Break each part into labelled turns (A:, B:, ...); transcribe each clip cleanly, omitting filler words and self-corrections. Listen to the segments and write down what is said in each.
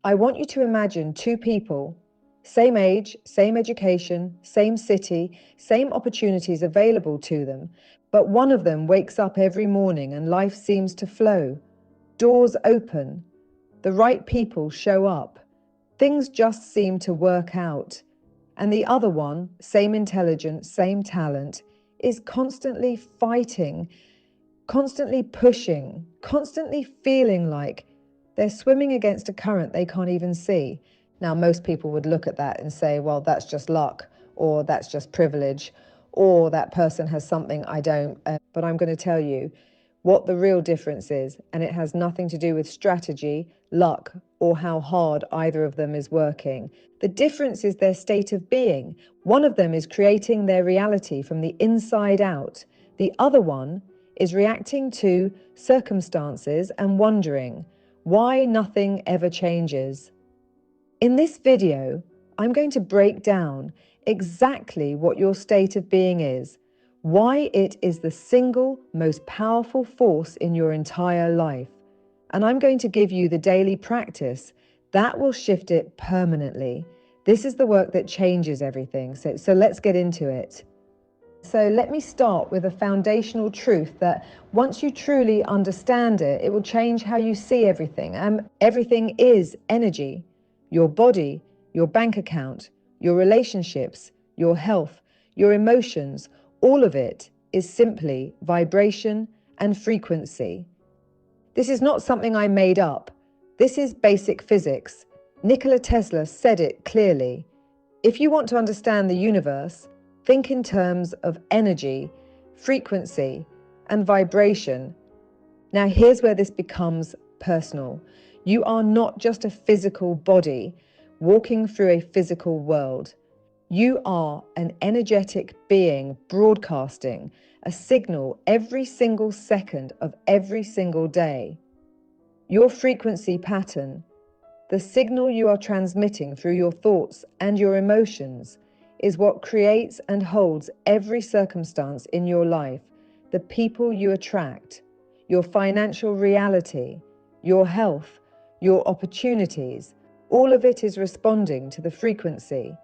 A: I want you to imagine two people, same age, same education, same city, same opportunities available to them, but one of them wakes up every morning and life seems to flow. Doors open, the right people show up, things just seem to work out. And the other one, same intelligence, same talent, is constantly fighting, constantly pushing, constantly feeling like they're swimming against a current they can't even see. Now, most people would look at that and say, well, that's just luck, or that's just privilege, or that person has something I don't. But I'm going to tell you what the real difference is, and it has nothing to do with strategy, luck, or how hard either of them is working. The difference is their state of being. One of them is creating their reality from the inside out. The other one is reacting to circumstances and wondering why nothing ever changes. In this video, I'm going to break down exactly what your state of being is, why it is the single most powerful force in your entire life. And I'm going to give you the daily practice that will shift it permanently. This is the work that changes everything. So let's get into it. So let me start with a foundational truth that once you truly understand it, it will change how you see everything. Everything is energy. Your body, your bank account, your relationships, your health, your emotions, all of it is simply vibration and frequency. This is not something I made up. This is basic physics. Nikola Tesla said it clearly. If you want to understand the universe, think in terms of energy, frequency, and vibration. Now, here's where this becomes personal. You are not just a physical body walking through a physical world. You are an energetic being broadcasting a signal every single second of every single day. Your frequency pattern, the signal you are transmitting through your thoughts and your emotions, is what creates and holds every circumstance in your life, the people you attract, your financial reality, your health, your opportunities. All of it is responding to the frequency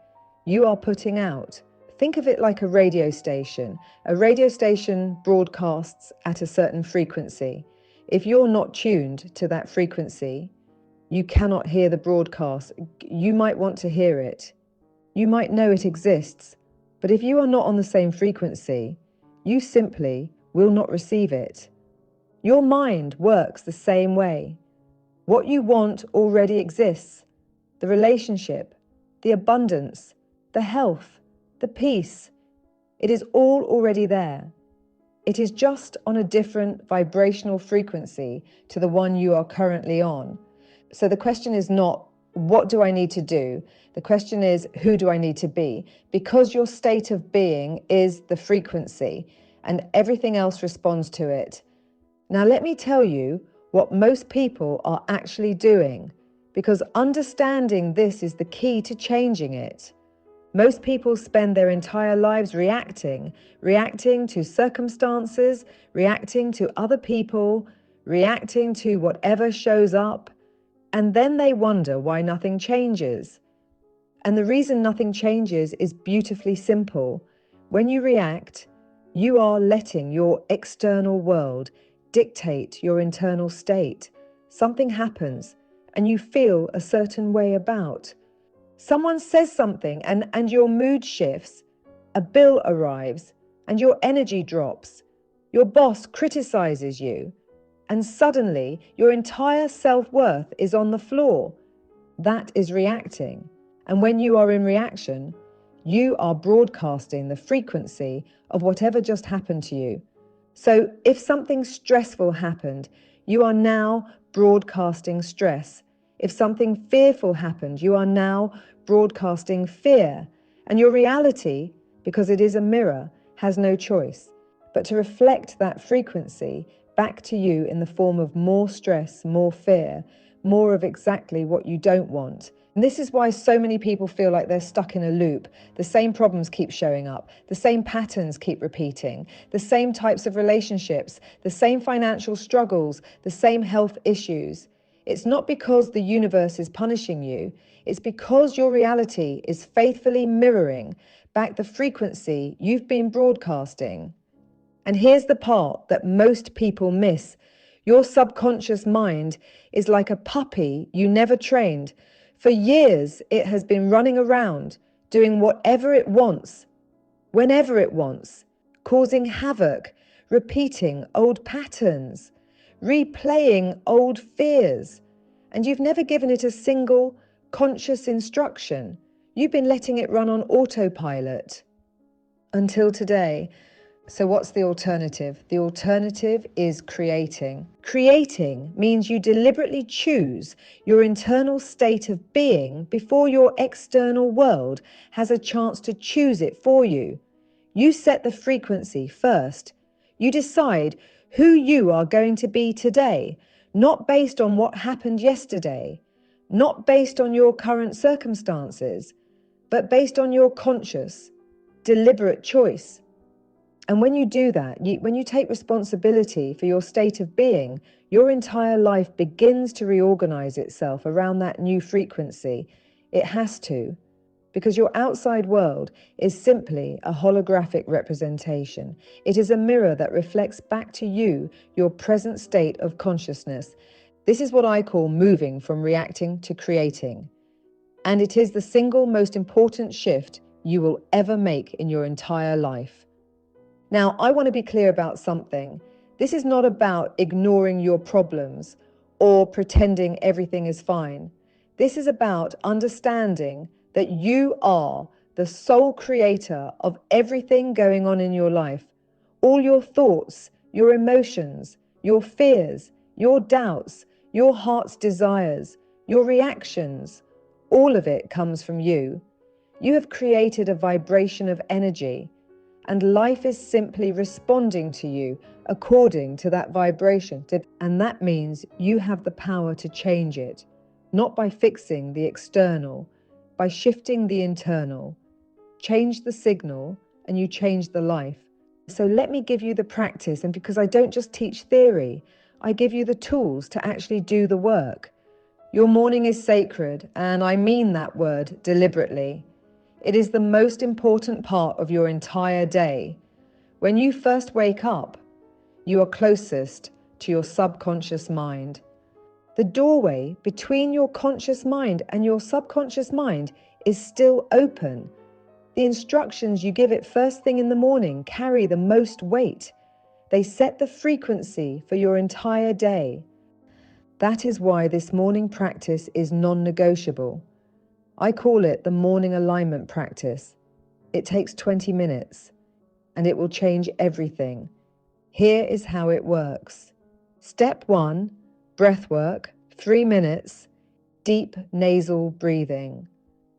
A: you are putting out. Think of it like a radio station. A radio station broadcasts at a certain frequency. If you're not tuned to that frequency, you cannot hear the broadcast. You might want to hear it. You might know it exists, but if you are not on the same frequency, you simply will not receive it. Your mind works the same way. What you want already exists. The relationship, the abundance, the health, the peace. It is all already there. It is just on a different vibrational frequency to the one you are currently on. So the question is not, what do I need to do? The question is, who do I need to be? Because your state of being is the frequency and everything else responds to it. Now, let me tell you what most people are actually doing, because understanding this is the key to changing it. Most people spend their entire lives reacting to circumstances, reacting to other people, reacting to whatever shows up. And then they wonder why nothing changes. And the reason nothing changes is beautifully simple. When you react, you are letting your external world dictate your internal state. Something happens and you feel a certain way about. Someone says something and your mood shifts. A bill arrives and your energy drops. Your boss criticizes you. And suddenly, your entire self-worth is on the floor. That is reacting. And when you are in reaction, you are broadcasting the frequency of whatever just happened to you. So if something stressful happened, you are now broadcasting stress. If something fearful happened, you are now broadcasting fear. And your reality, because it is a mirror, has no choice but to reflect that frequency back to you in the form of more stress, more fear, more of exactly what you don't want. And this is why so many people feel like they're stuck in a loop. The same problems keep showing up. The same patterns keep repeating. The same types of relationships, the same financial struggles, the same health issues. It's not because the universe is punishing you, it's because your reality is faithfully mirroring back the frequency you've been broadcasting. And here's the part that most people miss. Your subconscious mind is like a puppy you never trained. For years, it has been running around, doing whatever it wants, whenever it wants, causing havoc, repeating old patterns, replaying old fears. And you've never given it a single conscious instruction. You've been letting it run on autopilot until today. So what's the alternative? The alternative is creating. Creating means you deliberately choose your internal state of being before your external world has a chance to choose it for you. You set the frequency first. You decide who you are going to be today, not based on what happened yesterday, not based on your current circumstances, but based on your conscious, deliberate choice. And when you do that, when you take responsibility for your state of being, your entire life begins to reorganize itself around that new frequency. It has to, because your outside world is simply a holographic representation. It is a mirror that reflects back to you your present state of consciousness. This is what I call moving from reacting to creating. And it is the single most important shift you will ever make in your entire life. Now, I want to be clear about something. This is not about ignoring your problems or pretending everything is fine. This is about understanding that you are the sole creator of everything going on in your life. All your thoughts, your emotions, your fears, your doubts, your heart's desires, your reactions, all of it comes from you. You have created a vibration of energy, and life is simply responding to you according to that vibration. And that means you have the power to change it, not by fixing the external, by shifting the internal. Change the signal and you change the life. So let me give you the practice, and because I don't just teach theory, I give you the tools to actually do the work. Your morning is sacred, and I mean that word deliberately. It is the most important part of your entire day. When you first wake up, you are closest to your subconscious mind. The doorway between your conscious mind and your subconscious mind is still open. The instructions you give it first thing in the morning carry the most weight. They set the frequency for your entire day. That is why this morning practice is non-negotiable. I call it the morning alignment practice. It takes 20 minutes and it will change everything. Here is how it works. Step 1, breath work, 3 minutes, deep nasal breathing.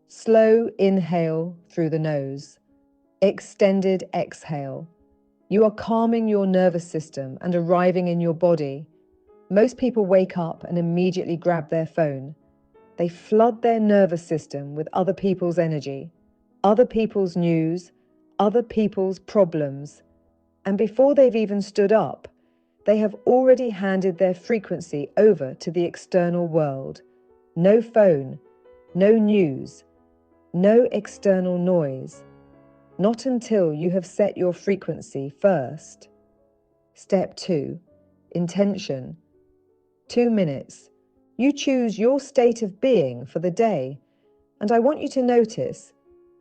A: Slow inhale through the nose. Extended exhale. You are calming your nervous system and arriving in your body. Most people wake up and immediately grab their phone. They flood their nervous system with other people's energy, other people's news, other people's problems. And before they've even stood up, they have already handed their frequency over to the external world. No phone, no news, no external noise. Not until you have set your frequency first. Step 2, intention. 2 minutes. You choose your state of being for the day. And I want you to notice,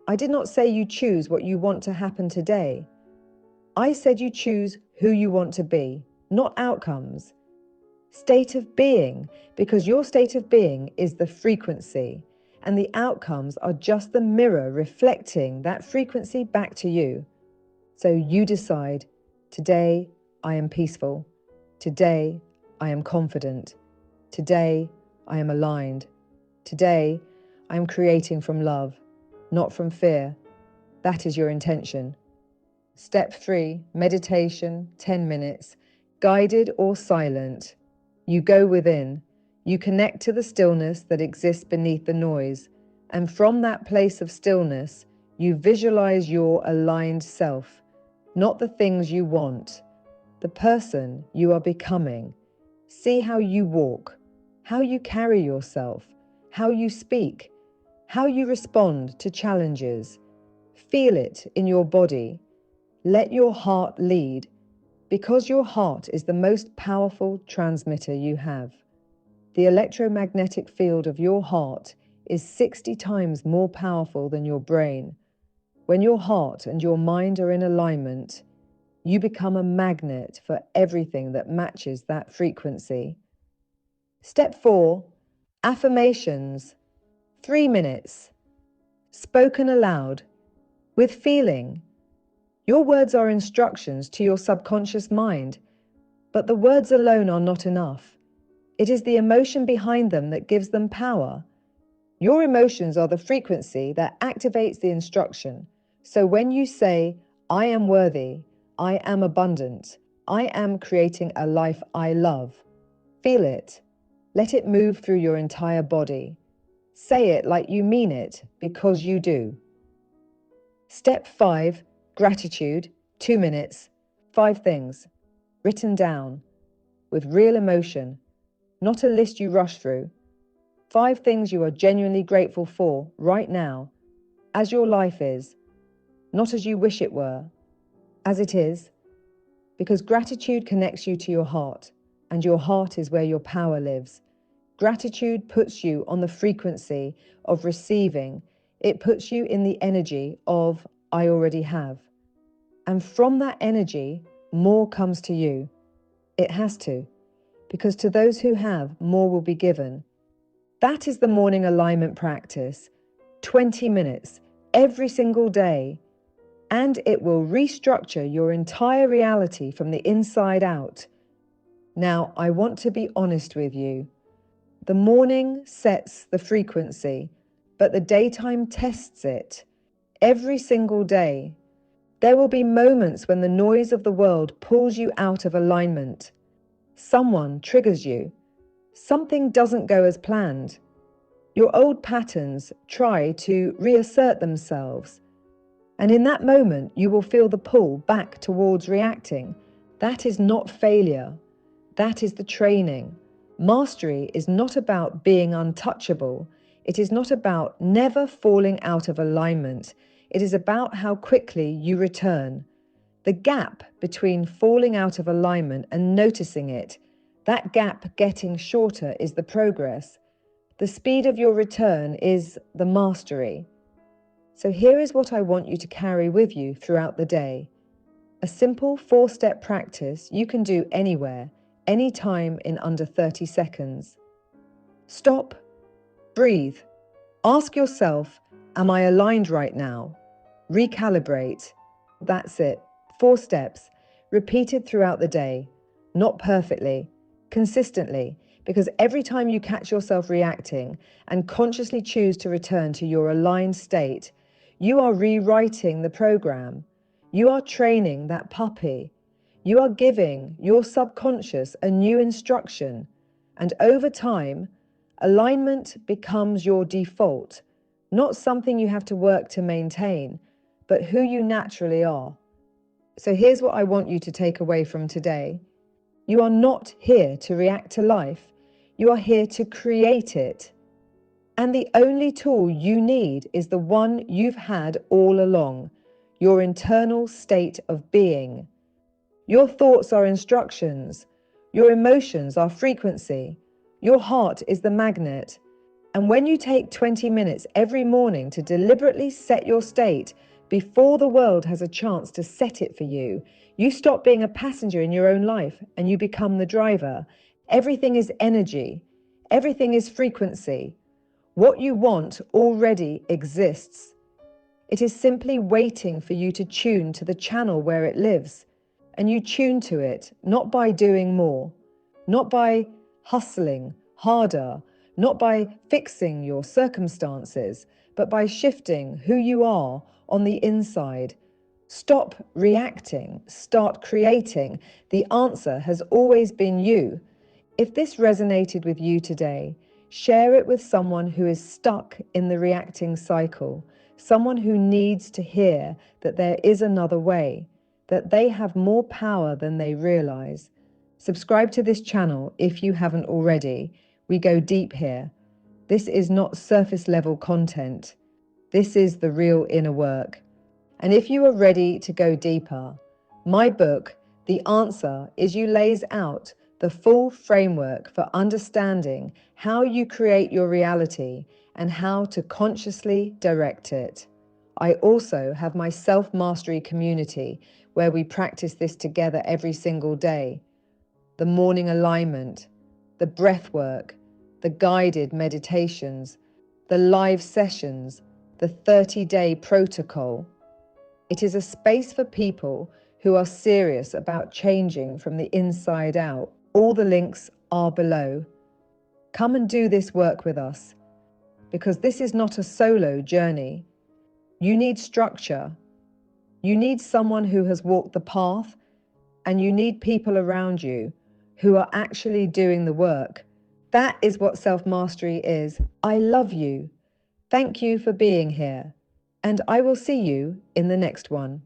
A: I did not say you choose what you want to happen today. I said you choose who you want to be, not outcomes. State of being, because your state of being is the frequency, and the outcomes are just the mirror reflecting that frequency back to you. So you decide, today I am peaceful. Today I am confident. Today, I am aligned. Today, I am creating from love, not from fear. That is your intention. Step 3, meditation, 10 minutes, guided or silent. You go within. You connect to the stillness that exists beneath the noise. And from that place of stillness, you visualize your aligned self, not the things you want, the person you are becoming. See how you walk. how you carry yourself, how you speak, how you respond to challenges. Feel it in your body. Let your heart lead, because your heart is the most powerful transmitter you have. The electromagnetic field of your heart is 60 times more powerful than your brain. When your heart and your mind are in alignment, you become a magnet for everything that matches that frequency. Step 4, affirmations. 3 minutes. Spoken aloud, with feeling. Your words are instructions to your subconscious mind, but the words alone are not enough. It is the emotion behind them that gives them power. Your emotions are the frequency that activates the instruction. So when you say, I am worthy, I am abundant, I am creating a life I love, feel it. Let it move through your entire body. Say it like you mean it, because you do. Step 5, gratitude, 2 minutes, 5 things, written down, with real emotion, not a list you rush through. 5 things you are genuinely grateful for right now, as your life is, not as you wish it were, as it is, because gratitude connects you to your heart, and your heart is where your power lives. Gratitude puts you on the frequency of receiving. It puts you in the energy of I already have. And from that energy, more comes to you. It has to, because to those who have, more will be given. That is the morning alignment practice. 20 minutes, every single day. And it will restructure your entire reality from the inside out. Now, I want to be honest with you. The morning sets the frequency, but the daytime tests it. Every single day, there will be moments when the noise of the world pulls you out of alignment. Someone triggers you. Something doesn't go as planned. Your old patterns try to reassert themselves. And in that moment, you will feel the pull back towards reacting. That is not failure. That is the training. Mastery is not about being untouchable. It is not about never falling out of alignment. It is about how quickly you return. The gap between falling out of alignment and noticing it, that gap getting shorter is the progress. The speed of your return is the mastery. So here is what I want you to carry with you throughout the day. A simple 4-step practice you can do anywhere, anytime in under 30 seconds. Stop, breathe. Ask yourself, am I aligned right now? Recalibrate. That's it. 4 steps, repeated throughout the day, not perfectly, consistently, because every time you catch yourself reacting and consciously choose to return to your aligned state, you are rewriting the program. You are training that puppy. You are giving your subconscious a new instruction. And over time, alignment becomes your default, not something you have to work to maintain, but who you naturally are. So here's what I want you to take away from today. You are not here to react to life. You are here to create it. And the only tool you need is the one you've had all along, your internal state of being. Your thoughts are instructions. Your emotions are frequency. Your heart is the magnet. And when you take 20 minutes every morning to deliberately set your state before the world has a chance to set it for you, you stop being a passenger in your own life and you become the driver. Everything is energy. Everything is frequency. What you want already exists. It is simply waiting for you to tune to the channel where it lives. And you tune to it, not by doing more, not by hustling harder, not by fixing your circumstances, but by shifting who you are on the inside. Stop reacting, start creating. The answer has always been you. If this resonated with you today, share it with someone who is stuck in the reacting cycle, someone who needs to hear that there is another way, that they have more power than they realize. Subscribe to this channel if you haven't already. We go deep here. This is not surface level content. This is the real inner work. And if you are ready to go deeper, my book, The Answer Is You, lays out the full framework for understanding how you create your reality and how to consciously direct it. I also have my self-mastery community where we practice this together every single day. The morning alignment, the breath work, the guided meditations, the live sessions, the 30-day protocol. It is a space for people who are serious about changing from the inside out. All the links are below. Come and do this work with us, because this is not a solo journey. You need structure. You need someone who has walked the path, and you need people around you who are actually doing the work. That is what self-mastery is. I love you. Thank you for being here, and I will see you in the next one.